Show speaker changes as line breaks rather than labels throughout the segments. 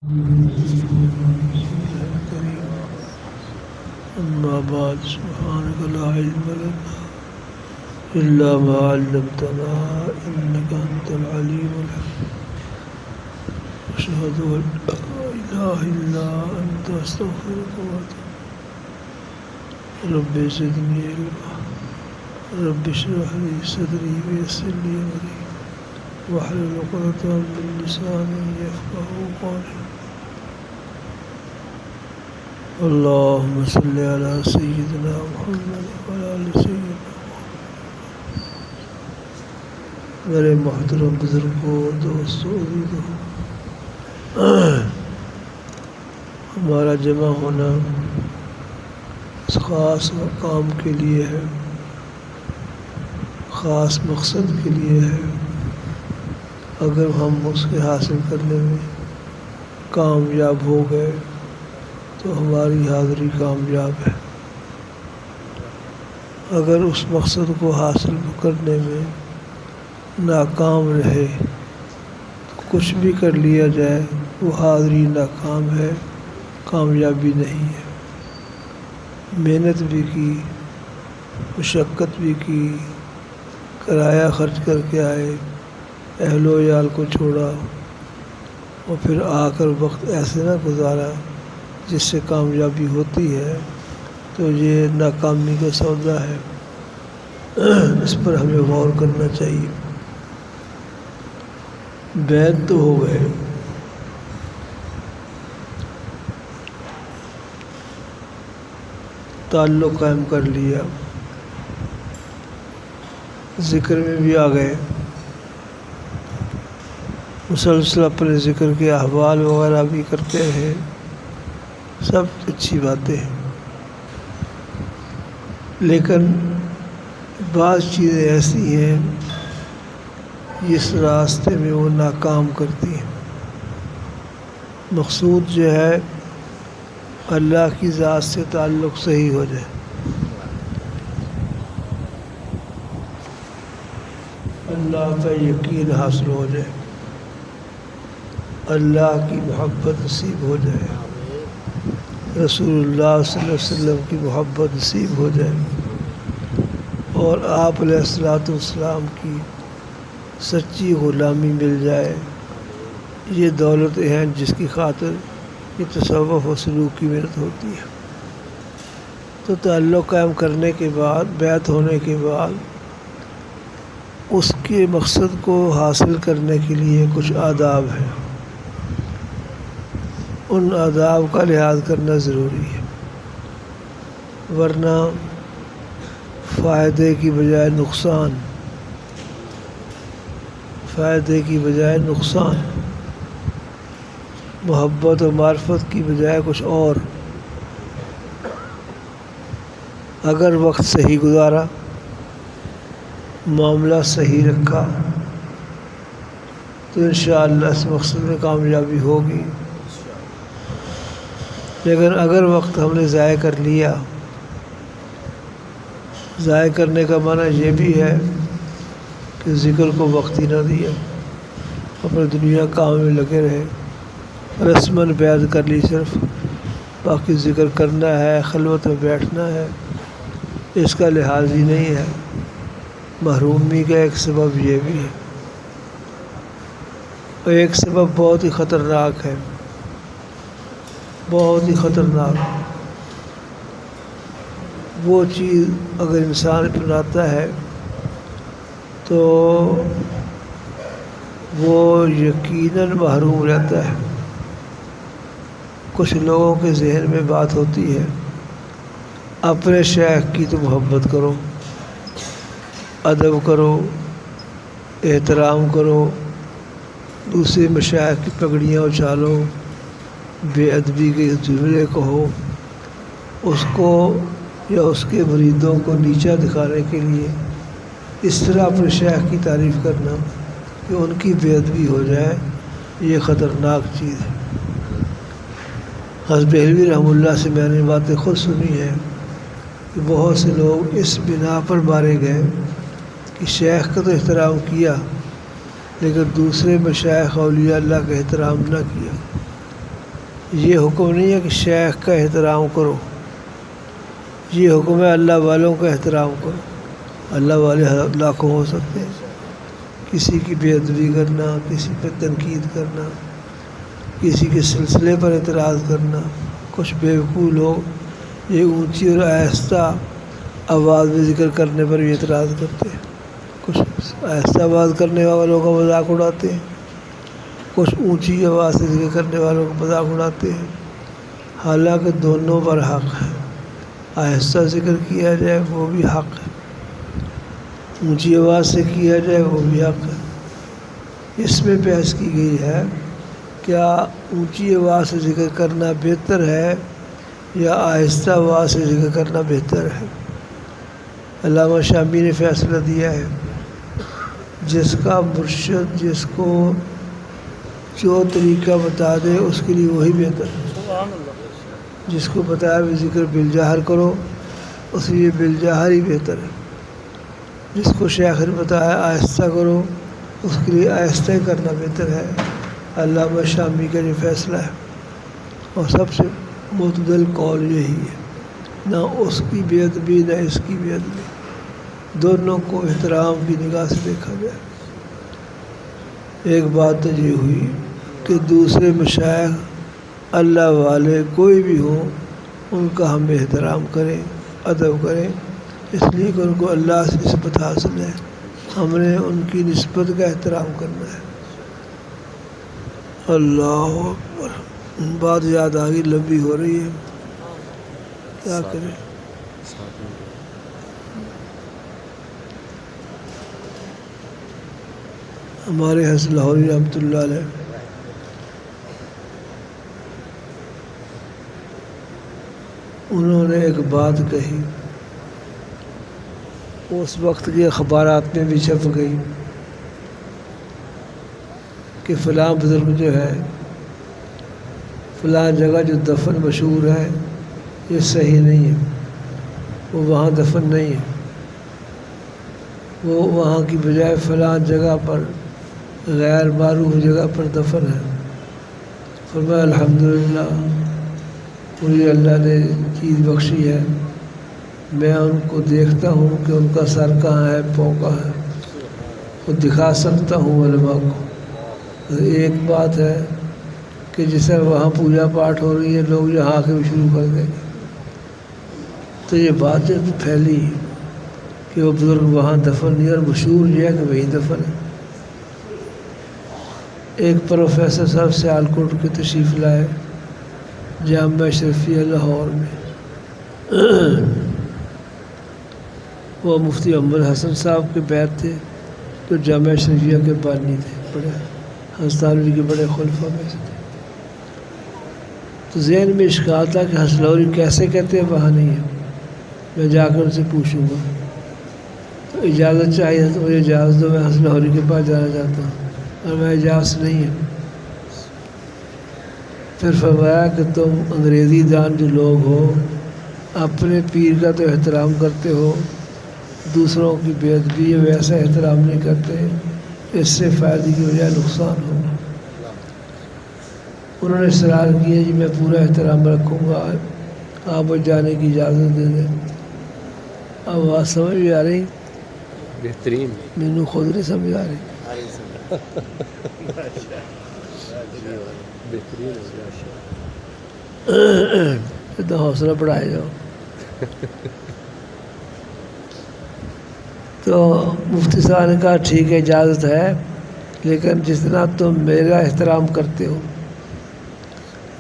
أما بعد سبحانك لا علم لنا إلا ما علمتنا إنك أنت العليم الحكيم أشهد أن لا إله إلا أنت أستغفرك وأتوب رب زدني علما رب اشرح لي صدري ويسر لي أمري واحلل عقدة من لساني يفقهوا قولي اللهم صل على سيدنا محمد وعلى آل سيدنا محمد۔ میرے محترم بزرگوں، دوستوں، عزیزوں، ہمارا جمع ہونا اس خاص کام کے لیے ہے، خاص مقصد کے لیے ہے۔ اگر ہم اس کے حاصل کرنے میں کامیاب ہو گئے تو ہماری حاضری کامیاب ہے، اگر اس مقصد کو حاصل کرنے میں ناکام رہے تو کچھ بھی کر لیا جائے وہ حاضری ناکام ہے، کامیابی نہیں ہے۔ محنت بھی کی، مشقت بھی کی، کرایہ خرچ کر کے آئے، اہل و عیال کو چھوڑا اور پھر آ کر وقت ایسے نہ گزارا جس سے کامیابی ہوتی ہے تو یہ ناکامی کا سودا ہے۔ اس پر ہمیں غور کرنا چاہیے۔ بیعت تو ہو گئے، تعلق قائم کر لیا، ذکر میں بھی آ گئے، مسلسل اپنے ذکر کے احوال وغیرہ بھی کرتے ہیں، سب اچھی باتیں ہیں، لیکن بعض چیزیں ایسی ہیں جس راستے میں وہ ناکام کرتی ہیں۔ مقصود جو ہے اللہ کی ذات سے تعلق صحیح ہو جائے، اللہ کا یقین حاصل ہو جائے، اللہ کی محبت نصیب ہو جائے، رسول اللہ صلی اللہ علیہ وسلم کی محبت نصیب ہو جائے، اور آپ علیہ السلام کی سچی غلامی مل جائے۔ یہ دولتیں ہیں جس کی خاطر یہ تصوف و سلوک کی محنت ہوتی ہے۔ تو تعلق قائم کرنے کے بعد، بیعت ہونے کے بعد، اس کے مقصد کو حاصل کرنے کے لیے کچھ آداب ہیں، ان آداب کا لحاظ کرنا ضروری ہے، ورنہ فائدے کی بجائے نقصان، فائدے کی بجائے نقصان، محبت و معرفت کی بجائے کچھ اور۔ اگر وقت صحیح گزارا، معاملہ صحیح رکھا تو انشاءاللہ اس مقصد میں کامیابی ہوگی، لیکن اگر وقت ہم نے ضائع کر لیا، ضائع کرنے کا معنی یہ بھی ہے کہ ذکر کو وقت ہی نہ دیا، اپنے دنیا کام میں لگے رہے، رسماً بیعت کر لی صرف، باقی ذکر کرنا ہے، خلوت میں بیٹھنا ہے، اس کا لحاظ ہی نہیں ہے۔ محرومی کا ایک سبب یہ بھی ہے، اور ایک سبب بہت ہی خطرناک ہے، بہت ہی خطرناک۔ وہ چیز اگر انسان اپناتا ہے تو وہ یقیناً محروم رہتا ہے۔ کچھ لوگوں کے ذہن میں بات ہوتی ہے اپنے شیخ کی تو محبت کرو، ادب کرو، احترام کرو، دوسرے مشائخ کی پگڑیاں اچھالو، بے ادبی کے جملے کہو، اس کو یا اس کے مریدوں کو نیچا دکھانے کے لیے اس طرح اپنے شیخ کی تعریف کرنا کہ ان کی بے ادبی ہو جائے، یہ خطرناک چیز ہے۔ حضرت دہلوی رحمہ اللہ سے میں نے باتیں خود سنی ہیں کہ بہت سے لوگ اس بنا پر مارے گئے کہ شیخ کا تو احترام کیا لیکن دوسرے مشائخ اولیاء اللہ کا احترام نہ کیا، یہ حکم نہیں ہے کہ شیخ کا احترام کرو، یہ حکم ہے اللہ والوں کا احترام کرو۔ اللہ والے لاکھوں ہو سکتے ہیں، کسی کی بے ادبی کرنا، کسی پہ تنقید کرنا، کسی کے سلسلے پر اعتراض کرنا۔ کچھ بیوقوف لوگ یہ اونچی اور آہستہ آواز میں ذکر کرنے پر بھی اعتراض کرتے ہیں، کچھ آہستہ آواز کرنے والوں کا مذاق اڑاتے ہیں، کچھ اونچی آواز سے ذکر کرنے والوں کا مذاق اڑاتے ہیں، حالانکہ دونوں پر حق ہے۔ آہستہ ذکر کیا جائے وہ بھی حق ہے، اونچی آواز سے کیا جائے وہ بھی حق ہے۔ اس میں بحث کی گئی ہے کیا اونچی آواز سے ذکر کرنا بہتر ہے یا آہستہ آواز سے ذکر کرنا بہتر ہے۔ علامہ شامی نے فیصلہ دیا ہے جس کا مرشد جس کو جو طریقہ بتا دے اس کے لیے وہی بہتر ہے۔ جس کو بتایا بھی ذکر بالجہر کرو اس لیے بالجہر ہی بہتر ہے، جس کو شیخ نے بتایا آہستہ کرو اس کے لیے آہستہ ہی کرنا بہتر ہے۔ علامہ شامی کا یہ فیصلہ ہے اور سب سے معتدل قول یہی ہے، نہ اس کی بے ادبی نہ اس کی بے ادبی، دونوں کو احترام کی نگاہ سے دیکھا جائے۔ ایک بات تو یہ ہوئی کہ دوسرے مشائخ اللہ والے کوئی بھی ہوں ان کا ہم احترام کریں، ادب کریں، اس لیے کہ ان کو اللہ سے نسبت حاصل ہے، ہم نے ان کی نسبت کا احترام کرنا ہے۔ اللہ اکبر، بات یاد آ گئی، لمبی ہو رہی ہے، کیا کریں۔ ہمارے حسن لاہوری رحمۃ اللہ علیہ انہوں نے ایک بات کہی، اس وقت کے اخبارات میں بھی چھپ گئی کہ فلاں بزرگ جو ہے فلاں جگہ جو دفن مشہور ہے یہ صحیح نہیں ہے، وہ وہاں دفن نہیں ہے، وہ وہاں کی بجائے فلاں جگہ پر غیر معروف جگہ پر دفن ہے۔ فرمایا الحمدللہ مجھے اللہ نے چیز بخشی ہے، میں ان کو دیکھتا ہوں کہ ان کا سر کہاں ہے، پاؤں کہاں ہے، وہ دکھا سکتا ہوں علماء کو۔ ایک بات ہے کہ جسے وہاں پوجا پاٹ ہو رہی ہے لوگ یہاں آ کے بھی شروع کر دیں گے، تو یہ بات جب پھیلی کہ وہ بزرگ وہاں دفن نہیں، اور مشہور یہ ہے کہ وہیں دفن ہے۔ ایک پروفیسر صاحب سیالکوٹ کی تشریف لائے جامعہ اشرفیہ لاہور میں، وہ مفتی محمد حسن صاحب کے بیت تھے جو جامعہ اشرفیہ کے بانی تھے، بڑے حسن کے بڑے خلفاء میں سے تھے۔ تو ذہن میں اشکال تھا کہ حسن لاہوری کیسے کہتے ہیں وہاں نہیں ہے، میں جا کر ان سے پوچھوں گا۔ تو اجازت چاہیے تو مجھے اجازت دو، میں حسن لاہوری کے پاس جانا چاہتا ہوں، اور میں اجازت نہیں ہے۔ پھر فرمایا کہ تم انگریزی دان جو لوگ ہو اپنے پیر کا تو احترام کرتے ہو، دوسروں کی بے ادبی ویسا احترام نہیں کرتے، اس سے فائدے کی بجائے نقصان ہو۔ انہوں نے اصرار کیا جی میں پورا احترام رکھوں گا، آپ مجھے جانے کی اجازت دے دیں۔ اب بات سمجھ بھی آ رہی؟
بہترین،
مینو خود نہیں سمجھ آ رہی۔ اتنا حوصلہ بڑھائے جاؤ۔ تو مفتی صاحب نے کہا ٹھیک ہے اجازت ہے، لیکن جتنا تم میرا احترام کرتے ہو،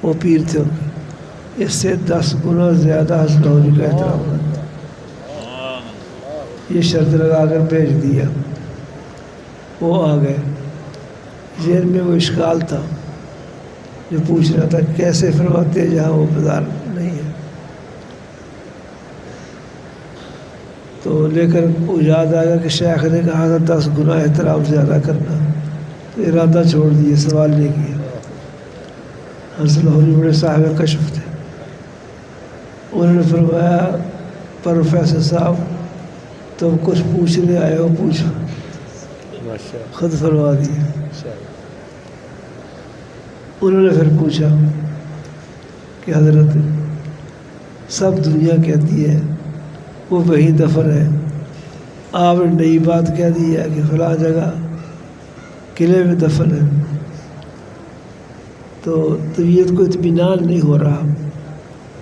وہ پیر تھے ان کے، اس سے 10 گنا زیادہ حسن لاہوری کا احترام کرنا۔ یہ شرط لگا کر بھیج دیا، وہ آ گئے۔ ذہن میں وہ اشکال تھا جو پوچھ رہا تھا کیسے فرماتے ہیں جہاں وہ بازار نہیں ہے۔ تو لیکن وہ یاد آیا کہ شیخ نے کہا تھا 10 گنا احترام زیادہ کرنا، تو ارادہ چھوڑ دیا، سوال نہیں کیا۔ حسن لاہوری بڑے صاحب کشف تھے، انہوں نے فرمایا پروفیسر صاحب تم کچھ پوچھنے آئے ہو پوچھو، خود فرما دیا۔ انہوں نے پھر پوچھا کہ حضرت سب دنیا کہتی ہے وہ وہیں دفن ہے، آپ نے نئی بات کہہ دی ہے کہ فلاں جگہ قلعے میں دفن ہے، تو طبیعت کو اطمینان نہیں ہو رہا،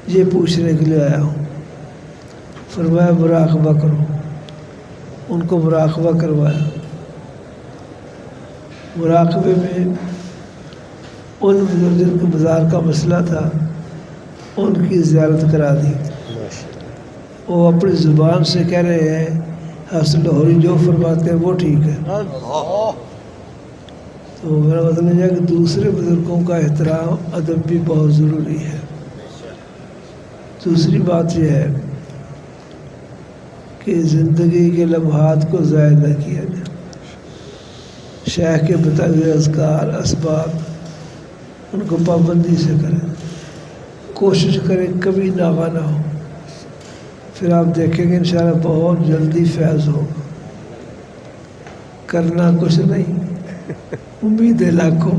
یہ پوچھنے کے لیے آیا ہوں۔ فرمایا مراقبہ کرو، ان کو مراقبہ کروایا۔ مراقبے میں ان بزرگوں کے مزار کا مسئلہ تھا، ان کی زیارت کرا دی۔ وہ اپنی زبان سے کہہ رہے ہیں حسن لاہوری جو فرماتے ہیں وہ ٹھیک ہے، تو میرا مطلب ہے کہ دوسرے بزرگوں کا احترام ادب بھی بہت ضروری ہے۔ دوسری بات یہ ہے کہ زندگی کے لمحات کو ضائع نہ کیا جائے، شیخ کے بتائے ہوئے اذکار اسباب ان کو پابندی سے کریں، کوشش کریں کبھی ناغہ نہ ہو، پھر آپ دیکھیں گے انشاءاللہ بہت جلدی فیض ہوگا۔ کرنا کچھ نہیں، امید ہے لاکھوں،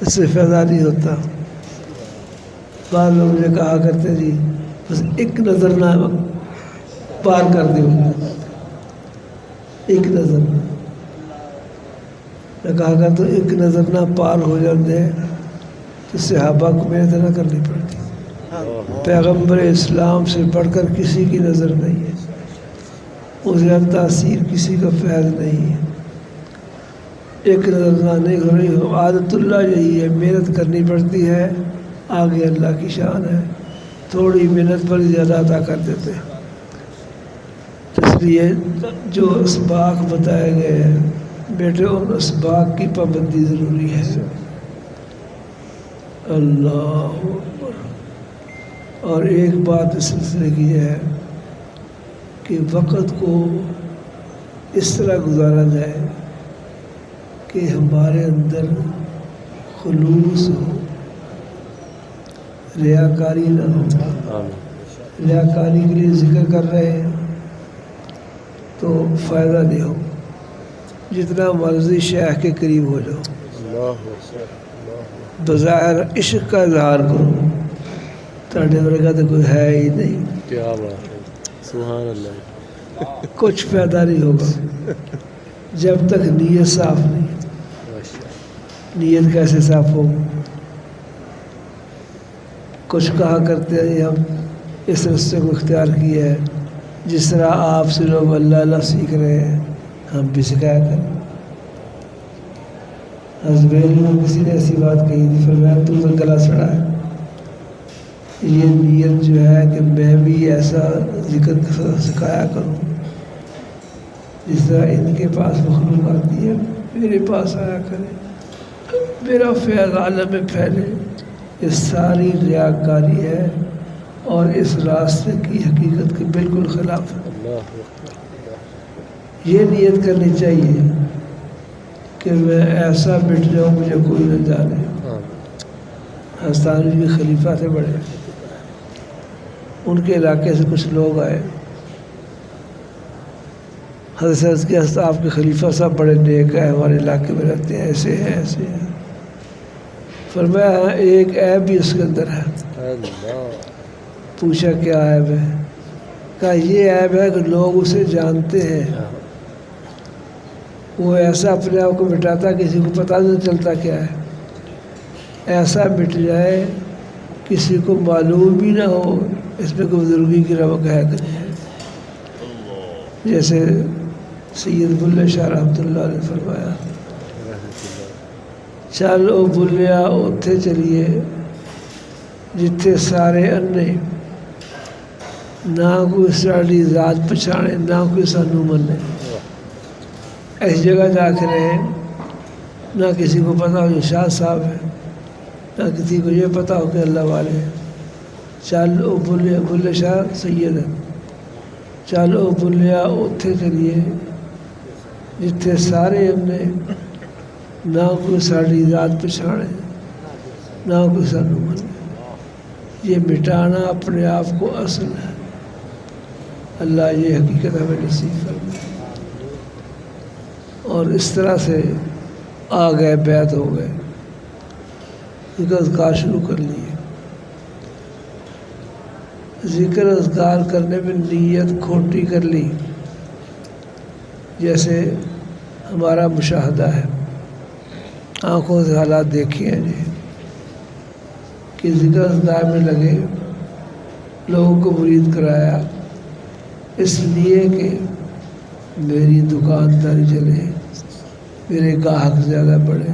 اس سے فائدہ نہیں ہوتا۔ بعض لوگ مجھے کہا کرتے جی بس ایک نظر نہ پار کر دے، ایک نظر میں کہا کرتا ہوں ایک نظر نہ پار ہو جانے تو صحابہ کو محنت نہ کرنی پڑتی۔ پیغمبر اسلام سے بڑھ کر کسی کی نظر نہیں ہے، اسے تاثیر کسی کا فیض نہیں ہے۔ ایک نظر نہ نہیں ہو رہی ہو، عادت اللہ یہی ہے، محنت کرنی پڑتی ہے، آگے اللہ کی شان ہے، تھوڑی محنت پر زیادہ عطا کر دیتے ہیں۔ اس لیے جو اسباق بتائے گئے ہیں بیٹے ان اسباق کی پابندی ضروری ہے۔ اللہ اکبر۔ اور ایک بات اس سلسلے کی ہے کہ وقت کو اس طرح گزارا جائے کہ ہمارے اندر خلوص ہو، ریاکاری نہ ہو۔ ریاکاری کے لیے ذکر کر رہے ہیں تو فائدہ نہیں ہو، جتنا مرضی شیخ کے قریب ہو جاؤ، بظاہر عشق کا اظہار کرو، تھوڑے ورگا تو کوئی ہے ہی نہیں،
کیا بات ہے، سبحان اللہ،
کچھ فائدہ نہیں ہوگا جب تک نیت صاف نہیں۔ نیت کیسے صاف ہو؟ کچھ کہا کرتے ہیں ہم اس رستے کو اختیار کیا ہے، جس طرح آپ سے لوگ اللہ اللہ سیکھ رہے ہیں ہم بھی سکھایا کریں۔ حزبیلی میں کسی نے ایسی بات کہی تھی، فرمایا تو گلا سڑا ہے۔ یہ نیت جو ہے کہ میں بھی ایسا ذکر سکھایا کروں جس طرح ان کے پاس مخلوق آتی ہے میرے پاس آیا کرے، میرا فیض عالم میں پھیلے۔ یہ ساری ریاکاری ہے اور اس راستے کی حقیقت کے بالکل خلاف ہے۔ یہ نیت کرنی چاہیے کہ میں ایسا مٹ جاؤں مجھے کوئی نہ جانے۔ ہستان کے خلیفہ تھے بڑے، ان کے علاقے سے کچھ لوگ آئے، حضرت کے آپ کے خلیفہ صاحب بڑے نیک ہیں، ہمارے علاقے میں رہتے ہیں، ایسے ہیں ایسے ہیں۔ فرمایا ایک عیب بھی اس کے اندر ہے۔ پوچھا کیا عیب ہے؟ کہا یہ عیب ہے کہ لوگ اسے جانتے ہیں، وہ ایسا اپنے آپ کو مٹاتا کسی کو پتہ نہیں چلتا کیا ہے، ایسا مٹ جائے کسی کو معلوم بھی نہ ہو اس میں کوئی بزرگی کی رمق ہے کہ نہیں۔ جیسے سید بلے شاہ رحمۃ اللہ نے فرمایا چل او بلیا اتھے چلیے جتھے سارے انے، نہ کوئی ساڑی ذات پچھانے نہ کوئی سانو منے۔ ایسی جگہ جا کے رہے نہ کسی کو پتہ ہو جو شاہ صاحب ہے، نہ کسی کو یہ پتہ ہو کہ اللہ والے ہیں۔ چل او بلیا، بلے شاہ سید ہے، چل او بلیا اتھے چلیے جتھے سارے انے، نہ کوئی ساڑی ذات پچھانے نہ کوئی سانو منے۔ یہ مٹانا اپنے آپ کو اصل ہے، اللہ یہ حقیقت ہمیں نصیب فرمائے۔ اور اس طرح سے آ گئے، بیعت ہو گئے، اذکار شروع کر لیے۔ ذکر اذکار کرنے میں نیت کھوٹی کر لی، جیسے ہمارا مشاہدہ ہے، آنکھوں سے حالات دیکھے ہیں جی کہ ذکر اذکار میں لگے، لوگوں کو مرید کرایا اس لیے کہ میری دکانداری چلے، میرے گاہک زیادہ بڑھے،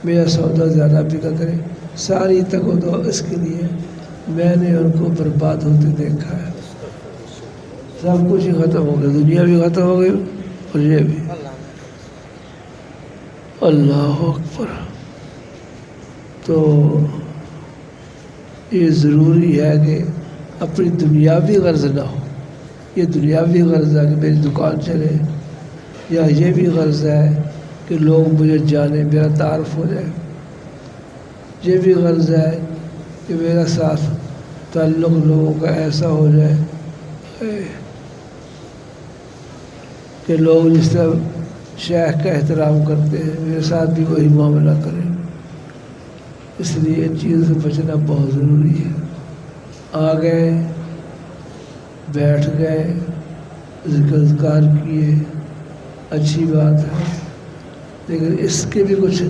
میرا سودا زیادہ بکا کرے، ساری تک و دو اس کے لیے میں نے ان کو برباد ہوتے دیکھا ہے۔ سب کچھ ہی ختم ہو گیا، دنیا بھی ختم ہو گئی اور یہ بھی۔ اللہ اکبر۔ تو یہ ضروری ہے کہ اپنی دنیاوی غرض نہ ہو، یہ دنیاوی غرض ہے کہ میری دکان چلے، یا یہ بھی غرض ہے کہ لوگ مجھے جانیں، میرا تعارف ہو جائے، یہ بھی غرض ہے کہ میرا ساتھ تعلق لوگوں کا ایسا ہو جائے کہ لوگ جس طرح شیخ کا احترام کرتے ہیں میرے ساتھ بھی وہی معاملہ کریں۔ اس لیے ان چیزوں سے بچنا بہت ضروری ہے۔ آ گئے، بیٹھ گئے، ذکر اذکار کیے، اچھی بات ہے، لیکن اس کے بھی کچھ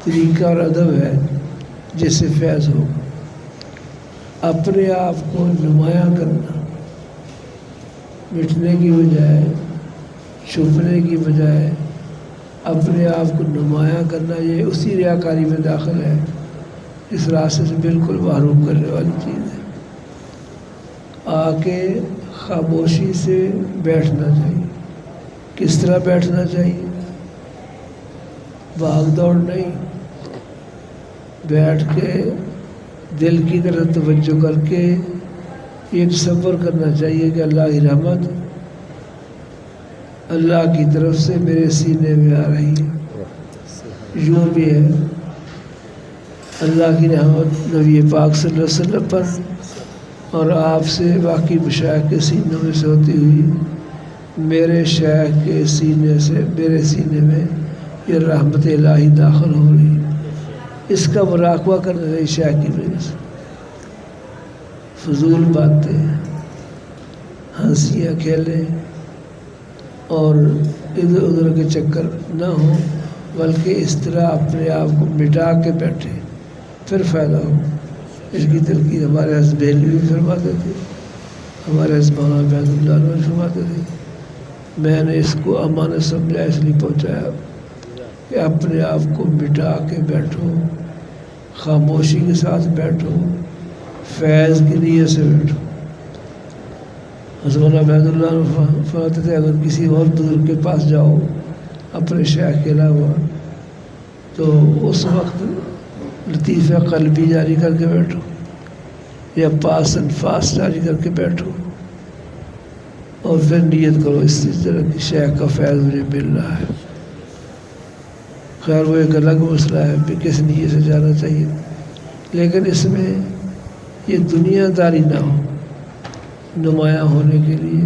طریقہ اور ادب ہے جس سے فیض ہوگا۔ اپنے آپ کو نمایاں کرنا، مٹنے کی بجائے، چھپنے کی بجائے اپنے آپ کو نمایاں کرنا، یہ اسی ریاکاری میں داخل ہے، اس راستے سے بالکل محروم کرنے والی چیز ہے۔ آ کے خاموشی سے بیٹھنا چاہیے۔ کس طرح بیٹھنا چاہیے؟ بھاگ دوڑ نہیں، بیٹھ کے دل کی طرف توجہ کر کے یہ تصور کرنا چاہیے کہ اللہ کی رحمت اللہ کی طرف سے میرے سینے میں آ رہی ہے۔ یوں بھی ہے اللہ کی رحمت نبی پاک صلی اللہ علیہ وسلم پر اور آپ سے باقی مشائخ کے سینوں میں سے ہوتی ہوئی میرے شیخ کے سینے سے میرے سینے میں یہ رحمت الہی داخل ہو رہی ہے۔ اس کا مراقبہ کرنا چاہیے شیخ کی وجہ سے۔ فضول باتیں، ہنسیاں کھیلیں اور ادھر ادھر کے چکر نہ ہوں، بلکہ اس طرح اپنے آپ کو مٹا کے بیٹھے، پھر فائدہ ہو۔ اس کی تلقین ہمارے حضرت بہلوی بھی فرماتے تھے، ہمارے حضرت مولانا بیت اللہ بھی فرماتے تھے۔ میں نے اس کو امانت سمجھا، اس لیے پہنچایا کہ اپنے آپ کو مٹا کے بیٹھو، خاموشی کے ساتھ بیٹھو، فیض کی نیت سے بیٹھو۔ حضرت مولانا بیت اللہ فرماتے تھے اگر کسی اور بزرگ کے پاس جاؤ اپنے شیخ کے علاوہ تو اس وقت لطیفہ قلبی جاری کر کے بیٹھو یا پاس انفاس جاری کر کے بیٹھو اور پھر نیت کرو اس طرح کی شیخ کا فیض مجھے مل رہا ہے۔ خیر وہ ایک الگ مسئلہ ہے کہ کس نیت سے جانا چاہیے، لیکن اس میں یہ دنیا داری نہ ہو، نمایاں ہونے کے لیے،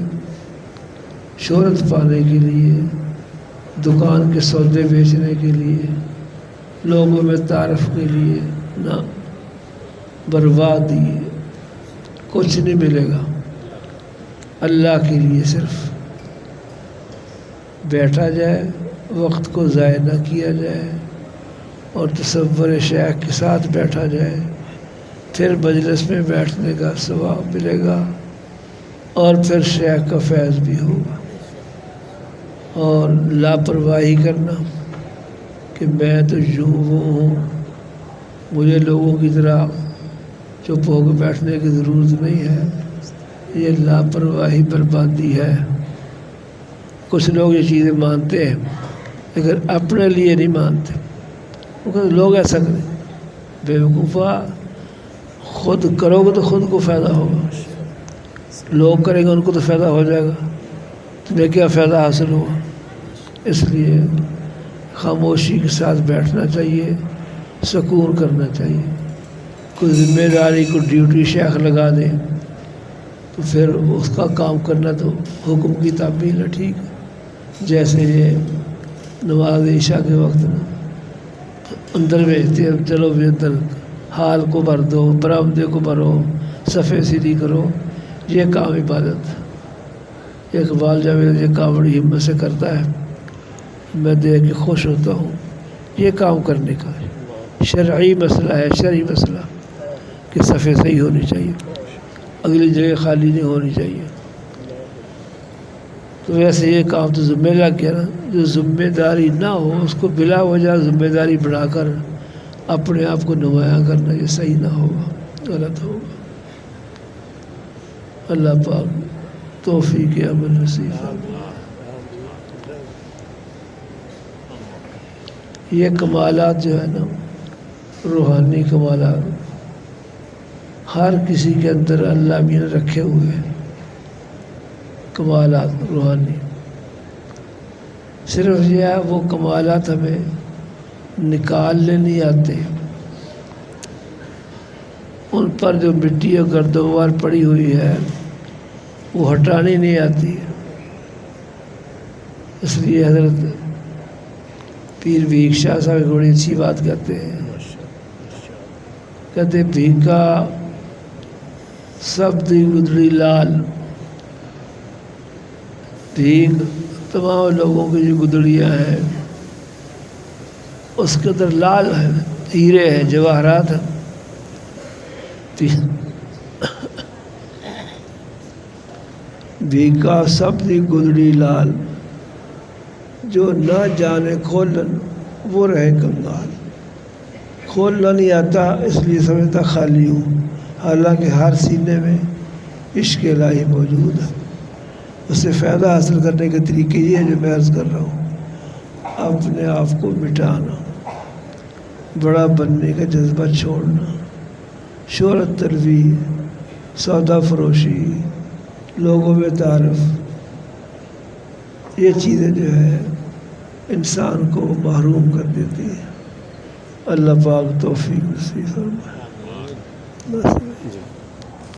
شہرت پانے کے لیے، دکان کے سودے بیچنے کے لیے، لوگوں میں تعارف کے لیے نہ، بربادی کچھ نہیں ملے گا۔ اللہ کے لیے صرف بیٹھا جائے، وقت کو ضائع نہ کیا جائے اور تصور شیخ کے ساتھ بیٹھا جائے، پھر مجلس میں بیٹھنے کا ثواب ملے گا اور پھر شیخ کا فیض بھی ہوگا۔ اور لاپرواہی کرنا کہ میں تو یوں ہوں، مجھے لوگوں کی طرح چپ ہو کے بیٹھنے کی ضرورت نہیں ہے، یہ لاپرواہی بربادی ہے۔ کچھ لوگ یہ چیزیں مانتے ہیں لیکن اپنے لیے نہیں مانتے، کیونکہ لوگ ایسا کریں، بے وقوفا خود کرو گے تو خود کو فائدہ ہوگا، لوگ کریں گے ان کو تو فائدہ ہو جائے گا، تمہیں کیا فائدہ حاصل ہوا؟ اس لیے خاموشی کے ساتھ بیٹھنا چاہیے، سکون کرنا چاہیے۔ کوئی ذمہ داری کو ڈیوٹی شیخ لگا دے تو پھر اس کا کام کرنا تو حکم کی تعمیل ہے، ٹھیک ہے۔ جیسے یہ نماز عشاء کے وقت نا اندر بھیجتے ہیں، چلو بھی اندر ہال کو بھر دو، برآمدے کو بھرو، صفے سیدھی کرو، یہ کام عبادت۔ اقبال جاوید یہ کام بڑی ہمت سے کرتا ہے، میں دیکھ کے خوش ہوتا ہوں۔ یہ کام کرنے کا شرعی مسئلہ ہے، شرعی مسئلہ کہ صفے صحیح ہونی چاہیے، اگلی جگہ خالی نہیں ہونی چاہیے۔ تو ویسے یہ کام تو ذمہ لگ گیا نا، جو ذمہ داری نہ ہو اس کو بلا وجہ ذمہ داری بنا کر اپنے آپ کو نمایاں کرنا، یہ صحیح نہ ہوگا، غلط ہوگا۔ اللہ پاک توفیق عمل نصیب فرمائے۔ یہ کمالات جو ہے نا، روحانی کمالات ہر کسی کے اندر اللہ نے رکھے ہوئے ہیں، کمالات روحانی۔ صرف یہ ہے وہ کمالات ہمیں نکالنے نہیں آتے، ان پر جو مٹی اور گرد و غبار پڑی ہوئی ہے وہ ہٹانی نہیں آتی۔ اس لیے حضرت پیر بھیک شاہ صاحب ایک بڑی اچھی بات کہتے ہیں، کہتے بھیکا سب دی گدڑی لال، بھیک تمام لوگوں کی جو گدڑیاں ہیں اس کے اندر لال ہیں، ہیرے ہیں، جواہرات ہیں۔ بھیکا سب دی گدڑی لال، جو نہ جانے کھولن وہ رہے کنگال۔ کھولنا نہیں آتا اس لیے سمجھتا خالی ہوں، حالانکہ ہر سینے میں عشق الہی موجود ہے۔ اس سے فائدہ حاصل کرنے کے طریقے یہ ہے جو میں عرض کر رہا ہوں، اپنے آپ کو مٹانا، بڑا بننے کا جذبہ چھوڑنا، شہرت طلبی، سودا فروشی، لوگوں میں تعارف، یہ چیزیں جو ہے انسان کو محروم کر دیتی ہے۔ اللہ پاک توفیق نصیب فرمائے۔ بس